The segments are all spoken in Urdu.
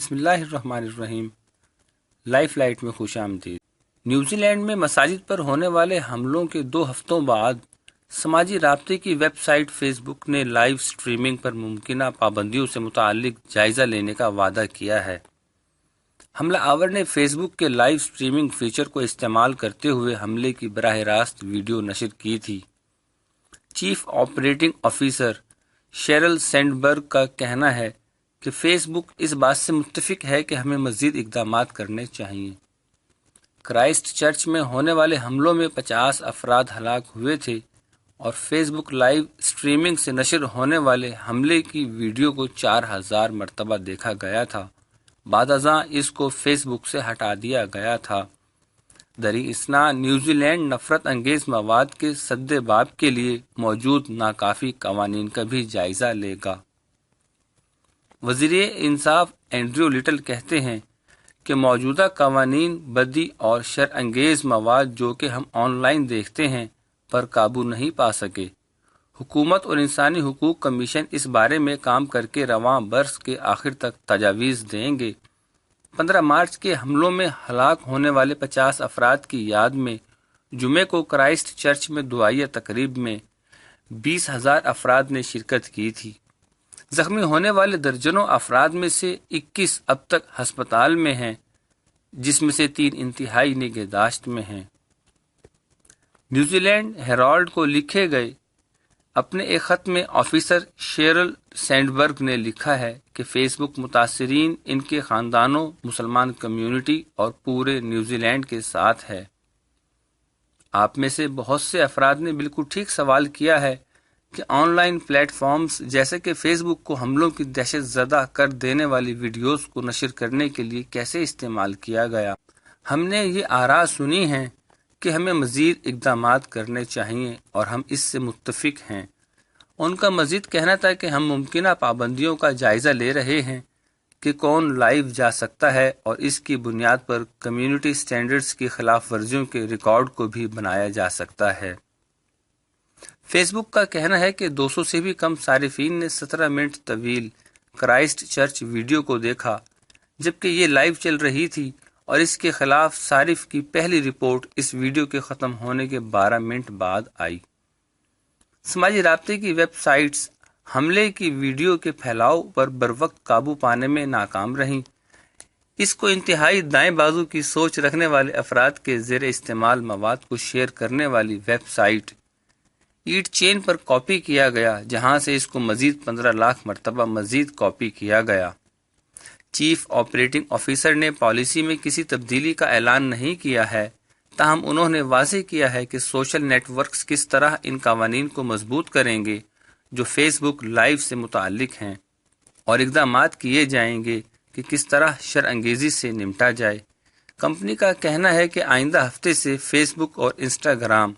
بسم اللہ الرحمن الرحیم۔ لائف لائٹ میں خوش آمدید۔ نیوزی لینڈ میں مساجد پر ہونے والے حملوں کے 2 ہفتوں بعد سماجی رابطے کی ویب سائٹ فیس بک نے لائیو سٹریمنگ پر ممکنہ پابندیوں سے متعلق جائزہ لینے کا وعدہ کیا ہے۔ حملہ آور نے فیس بک کے لائیو سٹریمنگ فیچر کو استعمال کرتے ہوئے حملے کی براہ راست ویڈیو نشر کی تھی۔ چیف آپریٹنگ آفیسر شیرل سینڈبرگ کا کہنا ہے کہ فیس بک اس بات سے متفق ہے کہ ہمیں مزید اقدامات کرنے چاہیے۔ کرائسٹ چرچ میں ہونے والے حملوں میں 50 افراد ہلاک ہوئے تھے اور فیس بک لائیو سٹریمنگ سے نشر ہونے والے حملے کی ویڈیو کو 4000 مرتبہ دیکھا گیا تھا۔ بعد ازاں اس کو فیس بک سے ہٹا دیا گیا تھا۔ دریں اثنا نیوزی لینڈ نفرت انگیز مواد کے سد باب کے لیے موجود ناکافی قوانین کا بھی جائزہ لے گا۔ وزیر انصاف اینڈریو لٹل کہتے ہیں کہ موجودہ قوانین بدی اور شر انگیز مواد جو کہ ہم آن لائن دیکھتے ہیں پر قابو نہیں پا سکے۔ حکومت اور انسانی حقوق کمیشن اس بارے میں کام کر کے رواں برس کے آخر تک تجاویز دیں گے۔ 15 مارچ کے حملوں میں ہلاک ہونے والے 50 افراد کی یاد میں جمعے کو کرائسٹ چرچ میں دعائیہ تقریب میں 20,000 افراد نے شرکت کی تھی۔ زخمی ہونے والے درجنوں افراد میں سے 21 اب تک ہسپتال میں ہیں، جس میں سے 3 انتہائی نگہداشت میں ہیں۔ نیوزی لینڈ ہیرالڈ کو لکھے گئے اپنے ایک خط میں آفیسر شیرل سینڈبرگ نے لکھا ہے کہ فیس بک متاثرین، ان کے خاندانوں، مسلمان کمیونٹی اور پورے نیوزی لینڈ کے ساتھ ہے۔ آپ میں سے بہت سے افراد نے بالکل ٹھیک سوال کیا ہے کہ آن لائن پلیٹ فارمز جیسے کہ فیس بک کو حملوں کی دہشت زدہ کر دینے والی ویڈیوز کو نشر کرنے کے لیے کیسے استعمال کیا گیا۔ ہم نے یہ آراء سنی ہیں کہ ہمیں مزید اقدامات کرنے چاہیے اور ہم اس سے متفق ہیں۔ ان کا مزید کہنا تھا کہ ہم ممکنہ پابندیوں کا جائزہ لے رہے ہیں کہ کون لائیو جا سکتا ہے اور اس کی بنیاد پر کمیونٹی سٹینڈرڈز کی خلاف ورزیوں کے ریکارڈ کو بھی بنایا جا سکتا ہے۔ فیس بک کا کہنا ہے کہ 200 سے بھی کم صارفین نے 17 منٹ طویل کرائسٹ چرچ ویڈیو کو دیکھا جبکہ یہ لائیو چل رہی تھی، اور اس کے خلاف صارف کی پہلی رپورٹ اس ویڈیو کے ختم ہونے کے 12 منٹ بعد آئی۔ سماجی رابطے کی ویب سائٹس حملے کی ویڈیو کے پھیلاؤ پر بروقت قابو پانے میں ناکام رہیں۔ اس کو انتہائی دائیں بازو کی سوچ رکھنے والے افراد کے زیر استعمال مواد کو شیئر کرنے والی ویب سائٹ ایٹ چین پر کاپی کیا گیا، جہاں سے اس کو مزید 15 لاکھ مرتبہ مزید کاپی کیا گیا۔ چیف آپریٹنگ آفیسر نے پالیسی میں کسی تبدیلی کا اعلان نہیں کیا ہے، تاہم انہوں نے واضح کیا ہے کہ سوشل نیٹ ورکس کس طرح ان قوانین کو مضبوط کریں گے جو فیس بک لائیو سے متعلق ہیں، اور اقدامات کیے جائیں گے کہ کس طرح شر انگیزی سے نمٹا جائے۔ کمپنی کا کہنا ہے کہ آئندہ ہفتے سے فیس بک اور انسٹاگرام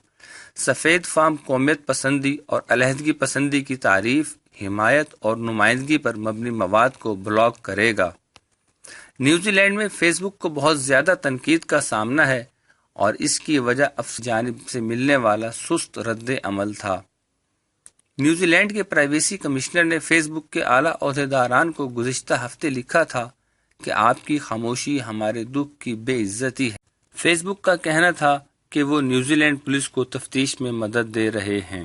سفید فام قومیت پسندی اور علیحدگی پسندی کی تعریف، حمایت اور نمائندگی پر مبنی مواد کو بلاک کرے گا۔ نیوزی لینڈ میں فیس بک کو بہت زیادہ تنقید کا سامنا ہے اور اس کی وجہ افسر جانب سے ملنے والا سست رد عمل تھا۔ نیوزی لینڈ کے پرائیویسی کمشنر نے فیس بک کے اعلیٰ عہدیداران کو گزشتہ ہفتے لکھا تھا کہ آپ کی خاموشی ہمارے دکھ کی بے عزتی ہے۔ فیس بک کا کہنا تھا کہ وہ نیوزی لینڈ پولیس کو تفتیش میں مدد دے رہے ہیں۔